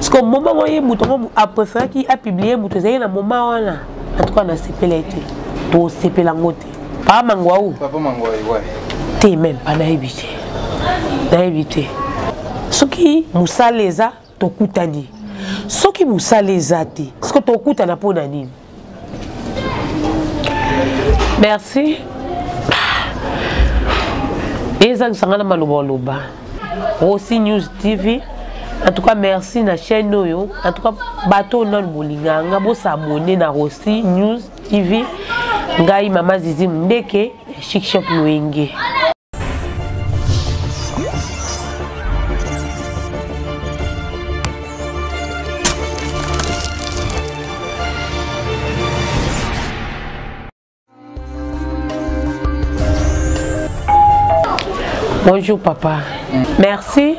Parce que moment où il a préféré qu'il a publié, il y a un moment où en tout cas on a CPL été. Tout CPL en côté. Pas Mangwaou. Papa Mangwaou, ouais. T'es même pas naïvité. Naïvité. Ce qui Moussa les a, to kutani. Ce qui Moussa les a, ce que to kutana pour nani. Merci. Et ça, c'est un maloboloba. Aussi News TV. En tout cas, merci na chaîne Noyo. En tout cas, bateau non bolinga. Nga bo s'abonner na Aussi News TV. Ngai Mama Zizi Mndeke, Chic Shop Loenge. Bonjour papa. Merci.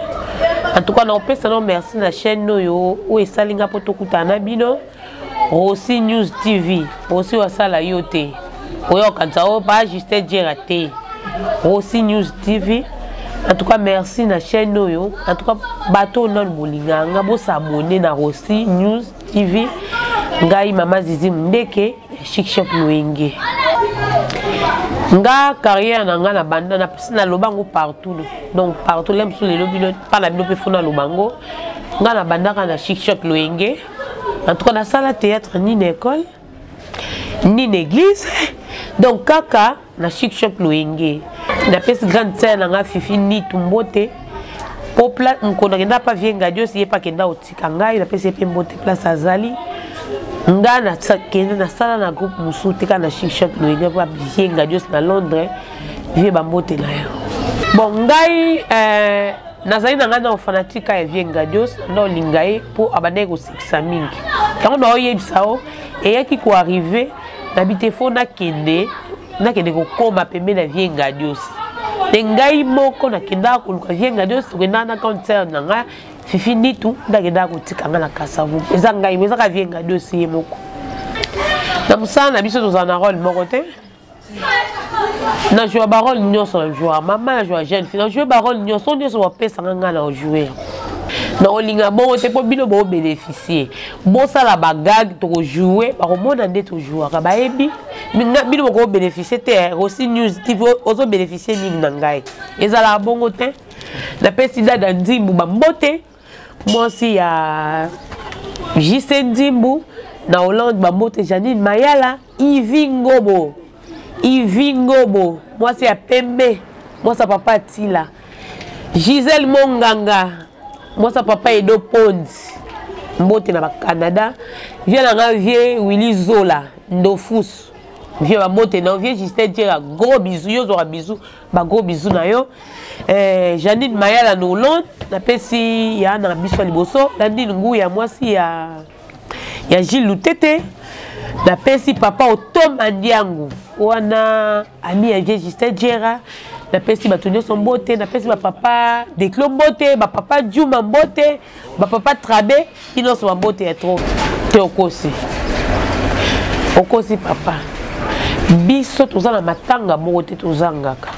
En tout cas, on peut saluer merci la chaîne Noyo où est salinga poto kutana bino. Aussi News TV, aussi wasala yote. Oyo kanzao pas juste dire até. Aussi News TV. En tout cas, merci la chaîne Noyo. En tout cas, bateau non bolinga nga bo s'abonner na Aussi News TV. Ngai Mama Zizi Mndeke, Chic Shop Loenge. Nga carrière na banda na lobango partout. Donc partout l'aime sur les lobby pas la bino pe fona lobango. Nga na banda na Chic Shop Loenge. En tout cas na salle théâtre ni école ni église. Donc kaka na Chic Shop Loenge. Na pesi grande scène nga Fifi ni Tumbote. Pour place nkona kenda pa vienga Dieu si pas kenda otika ngai na pesi pe mbote place azali. Nga na kende na sala na groupe musuti ka na Chic Shop Loenge pa vienga Dieu na Londres vie bambote na yo. Bon ngai nazali na ngana fanatique ya vienga Dieu na lingai pour abane ko 600 mingi. Quand on yebisa o et yaki ko arriver na bitefo na kende ko koma pembe na vienga Dieu. Ngai moko na kenda ko vienga Dieu ko na concert na nga Fifi nitu ndagenda kutikanga na kasavu ezanga imeza ka vienga dossier moko na musana biso tozana rôle moko te na jouer barole nyonso na jouer maman na jouer jeune fille na jouer barole nyonso wa pesa nga na jouer na olinga bon te po bino bo bénéficier bon ça la bagage to jouer ba komona nde to jouer ka ba ebi minga bino ko bénéficier te Aussi News TV ozo bénéficier mingi na ngai ezala bongo te na pesi dada ndimbu ba mbote. Moi aussi, il y a J.C. Ndimbu, na Hollande, Bamote, Janine Mayala, Yvi Ngobo. Moi, c'est à Pembe. Moi, c'est papa Tila. Gisèle Monganga. Moi, c'est papa Edo Pond. Mbote na Canada. Viens là, vieux Willy Zola, Ndofus. Vieux Bamote, na vieux Justin Dira. Gros bisous, yo zora bisous. Ba gros bisous na yo. Janine Mayala na Hollande. Na pesi ya na biso liboso landi ngu ya mwasi ya Gilles Lutete na pesi papa Otom Andiangu wana ami ya Justin Djera na pesi batunyo sombote na pesi ba papa de Klombote ba papa Juma Mbote ba papa Trabe ino so mbote ya trop te okosi papa biso tozana matanga moko te tozangaka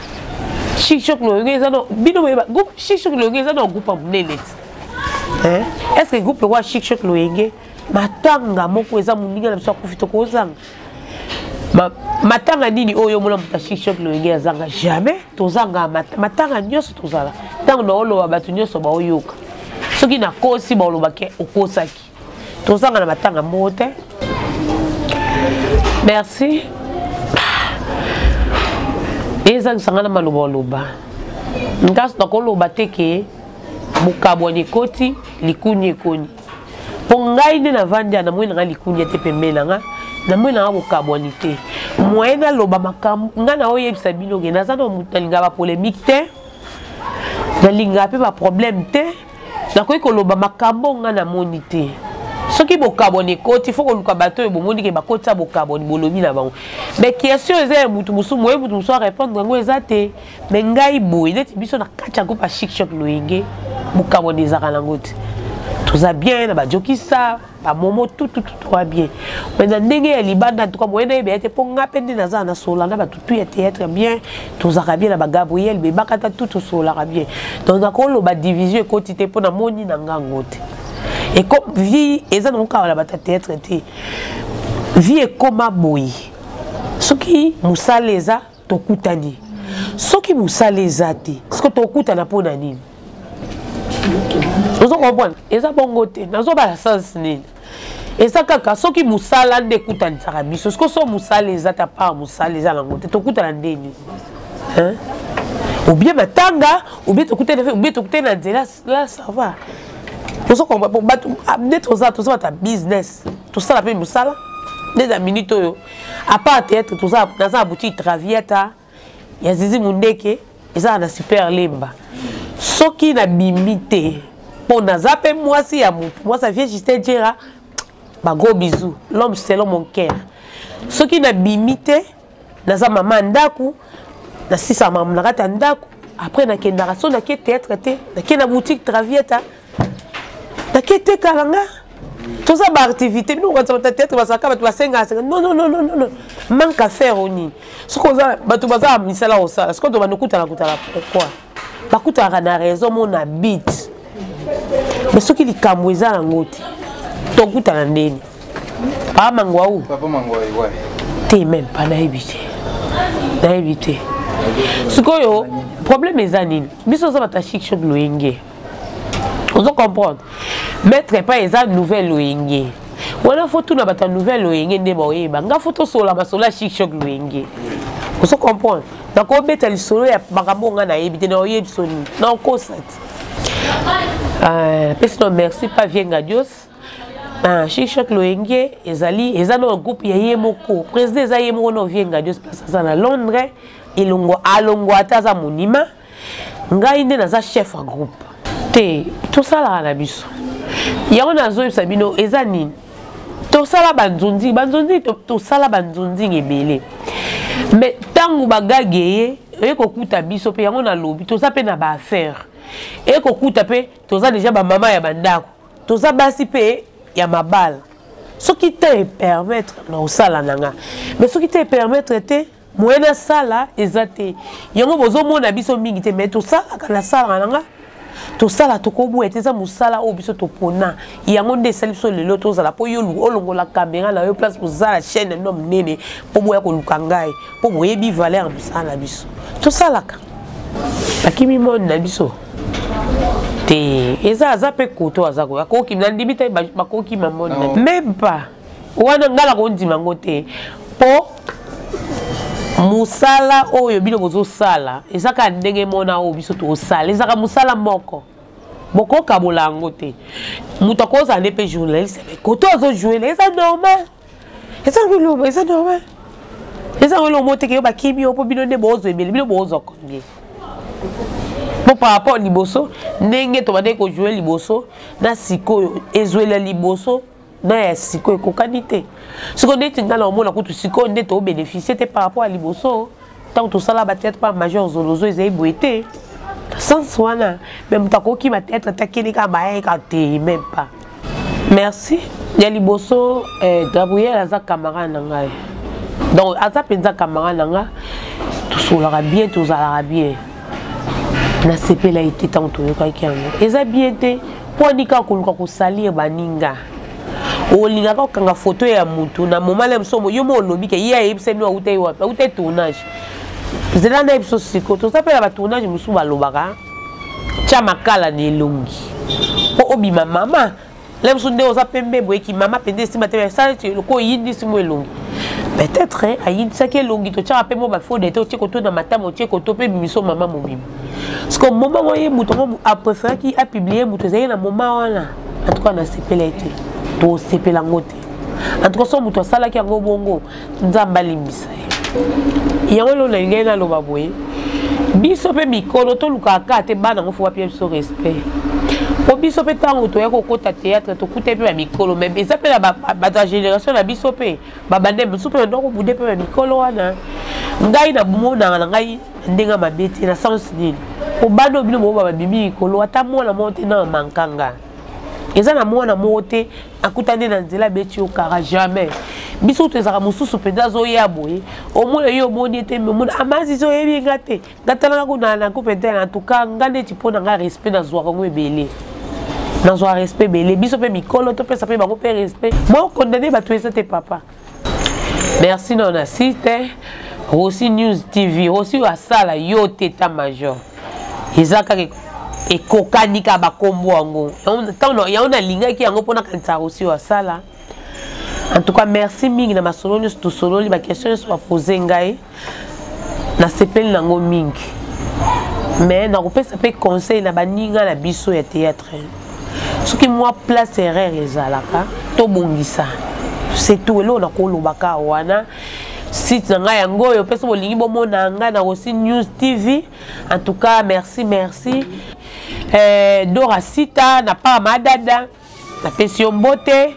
Chic Shop Loenge za no bino ba groupe Chic Shop Loenge za no groupe munene. Est-ce que groupe wa Chic Shop Loenge matanga moko eza muninga na biso kufito ko zanga. Matanga nini oyo mona muta Chic Shop Loenge azanga jamais tozanga matanga nyoso tozala. Tango no olo ba tunyoso ba oyoka. Soki na kosi ba olo ba ke okosaki. Tozanga na matanga mote. Merci. Ezang sangana maloboloba. Ngas nakoloba teke bukabwani koti likunye koni. Pongai ne na vanja na mwena likunye te pembela nga na mwena bukabwani te. Mwena loba makam ngana oyebisa bino ke nazana mutalinga ba polémique te. Na linga pe ba problème te. Na koyi koloba makambo ngana moni te. Soki bokaboni koti faut qu'on bateau et bomoni ke bakota bokaboni bolobi na bango mais question eza mutu musu répondre ngo ezate mais ngai boy neti biso na kacha ko pa Chic Shop Loenge bokaboni ezaka na ngoti toza bien na ba jokisa ba momo tout va bien mais na ndenge ya libanda en tout cas moyena ebe te ponga pende na za na sola na ba tout ya théâtre bien tozaka bien na ba Gabriel be bakata tout sola bien donc na ko lo ba division koti te pona moni na ngangote Et comme vie, et ça, donc, on a théâtre, vie est comme un boy. Ce qui moussa les a, to koutani. Ce qui moussa les a, ce que to koutana pour nani. Vous comprenez? Et ça, bon côté, dans un sens, et ça, kaka, ce qui moussa là, de koutani, ça a mis. Ce que so moussa les a, ta part moussa les a, to koutana ndeni. Hein? Ou bien matanga, ou bien to koutana, ou bien to koutana là, ça va. Vous comprenez? Pour amener tout ça, ta business. Tout ça, la paix moussa là. Des minutes, à part théâtre, tout ça, dans la boutique Traviata, il y a Zizi Mundeke, et ça, on a super limba. Ce qui n'a bimité, pour nous appeler, moi, si, moi, ça vient juste dire, bah, gros bisous, l'homme, c'est l'homme, mon cœur. Ce qui n'a bimité, dans la maman Ndaku, dans si sa maman Narata Ndaku, après, dans la narration, dans le théâtre, dans la boutique Traviata, dans le Kalanga. Tout ça, c'est activité. Nous, on va peut-être non, non, non, non, non. Manque à faire, on y. Ce qu'on a, ce qu'on doit nous coûter, pourquoi? Par contre, on a raison, on habite. Mais ce qui est camouisa, on a tout coûte à l'année. Pas mangwaou. Papa mangwaou, ouais. T'es même pas naïvité. Naïvité. Ce qu'on a, problème est anine. Mais ça va t'acheter chic le loingue. Vous comprenez? Mettre pas les nouvelles loingue. On a photo na bata nouvelle loingue ne boyeba. Nga photo sola masola chic choc loingue. Vous comprenez? Donc on met le solo ya makambo nga na yebite na oyeb soni. Na concert. Personne merci pas vienga Dios. Chic choc loingue ezali ezano groupe ya yemoko. Président za yemoko no vienga Dios parce ça na Londres ilongo alongo ataza monima. Nga inde na za chef en groupe. Tout ça là na biso. Ya on a zo sabino ezani. Tout ça là banzonzi tout ça là banzonzi ngebele. Mais tangu bagageye eko kuta biso pe yango na lobi tout ça pe na ba affaire. Eko kuta pe tout ça déjà ba mama ya bandako. Tout ça basi pe ya mabala. Ce qui te permettre na osala nanga. Mais ce qui te permettre te moyena sala ezate. Yango bozo mona biso mingi te mais tout ça kana sala nanga. Tout ça là, tout comme était ça, moussala au biso topona. Il y a un monde de sur le loto ça la pour yo longo la caméra la place pour ça la chaîne nom nene pour moi ko lukangai pour moi yebi valeur moussala biso. Tout ça là. Akimi mon na biso. Te eza zape koto azako. Ko ki na ndimita ba ko ki mamona. Même pas. Wana ngala ko ndima ngote. Po musala oyo bino bozo sala ezaka ndenge mona o biso to sala ezaka musala moko boko kabolango te muto koza ne pe journaliste koto zo jouer eza normal eza normal eza ngolo mote ke ba kimi opo bino ne bozo ebele bino bozo konge po par rapport liboso ndenge to bade ko jouer liboso na siko ezwela liboso na siko ekokanite siko ndeti ngala omona kutu siko ndeti o bénéficier te par rapport à liboso tant tout ça là peut-être pas major zolozo ezai boité sans wana même ta koki ma tête takeli ka bae ka te même pas merci ya liboso Gabriel aza camarade nanga donc aza penza camarade nanga tout solara bien tout zala bien na sepela été tant to yoka kiango eza bien te pour nika koluka ko salir baninga olinga ka kanga photo ya mutu na moment le msomo yo mo lobi ke ya yebse no utei wapi utei tournage zela na episode siko to s'appelle ba tournage musu ba lobaka cha makala ni longi po obima mama le msunde oza pembe boeki mama pende sima te ça le ko yindi simo longi peut-être ayindi sake longi to cha pembe ba fo de to tiko to na matamo tiko to pe biso mama mobima parce que moment moye mutu a préféré qui a publié mutu zai na moment wana en tout cas na sepela été to sepela ngote en tout cas so mutu sala ki ngo bongo nzamba limbisa yango lo na ngena lo baboye biso pe mikolo to lukaka te bana ngo fwa pie so respect po biso pe tango to ya kokota théâtre to kute pe mikolo mais eza pe la ba génération na biso pe ba bande biso pe ndoko bude pe mikolo wana ngai na mona na ngai ndenga mabeti na sens nini po bano bino mo ba bibi mikolo ata mona monte na mankanga eza na mwana mote akutane na nzela beti okara jamais biso to ezaka mususu penda zo ya boye omona yo moni te mona amazi zo yebi ngate ngatala ko na ko penda en tout cas ngane ti pona nga respect na zwa ko ebele dans un respect belé biso pe mikolo to pe ça pe bango pe respect moi condamné ba tuer tes papa merci non assiste aussi News TV aussi à sala yo teta major ezaka et kokani ka ba kombo yango tant ya ona linga ki yango pona kanisa aussi à sala en tout cas merci mingi na masolo nyos to solo li ba question so poser ngai na sepel nango mingi mais na kopesa pe conseil na baninga na biso ya théâtre ce qui moi place erreur ezalaka to bongisa c'est tout là on a kolobaka wana site nga yango yo pesa bolingi bomona nga na aussi News TV en tout cas merci Dora Sita na pa madada na pesio mbote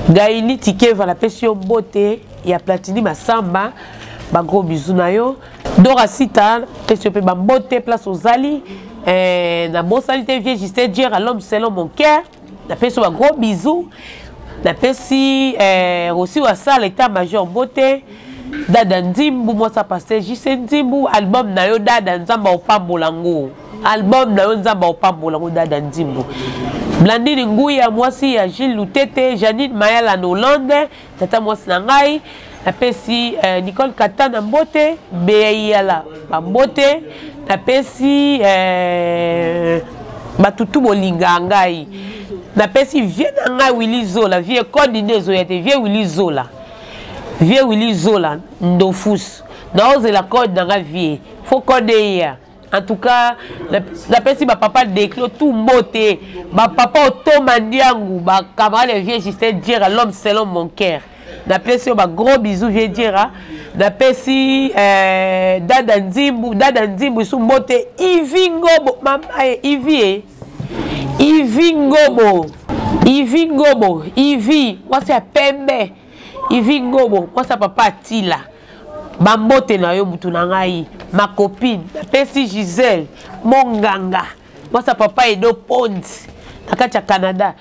Gaili Tikeva la pesio mbote ya Platini Masamba ba gros bisous na yo Dora Sita pesio pe mbote place aux Ali na bon salité vieux Justin dire à l'homme selon mon cœur na pesio ba gros bisous na pesi aussi wa sala état major mbote Dada Nzimbu moi ça pasteur Justin Nzimbu album na yo Dada Nzamba opambolango album na yo Nzamba opambolango Dada Nzimbu Blandine Nguya mwasi ya Gilles Lutete Janine Mayala na Hollande tata mwasi na ngai na pesi Nicole Katana mbote Beyala mbote na pesi batutu bolinga ngai na pesi vie na ngai Willy Zola vie coordinateur yete vie Willy Zola ndofus na ose la code na ngai vie faut code ya en tout cas la pesi ba papa déclo tout mbote ba papa otomandiangu ba camarade vie Justin dire à l'homme selon mon cœur na pesi ba gros bisous vie dire na pesi Dada Nzimbu su mbote Ivi Ngobo mama Ivi Ngobo wasi ya pembe Ivi Ngobo wasi papa Tila bambote na yo mutu na ngai ma copine na pesi Gisèle Monganga wasi papa Edo Pond nakati Canada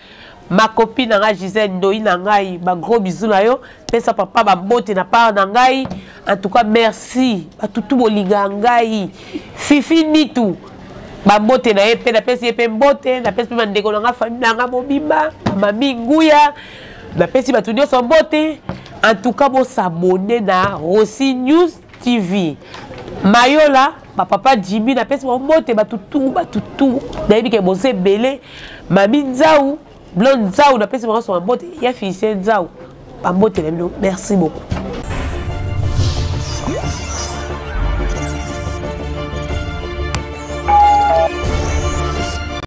ma copine na ngai Gisèle Ndoi na ngai ba gros bisous na yo pesa papa bambote na part na ngai en tout cas merci batutu bolinga ngai Fifi Nitu bambote na epe na pesi epe mbote na pesi mandeko na nga famille na nga mobimba mami Nguya na pesi batu nyonso mbote en tout cas bo s'abonner na aussi News TV Mayola papa Jimmy na pesi mbote batutu na yebi ke bose belé mami Nzau Blonde Nzau na pesi mbote ya fils Nzau bambote na bino merci beaucoup.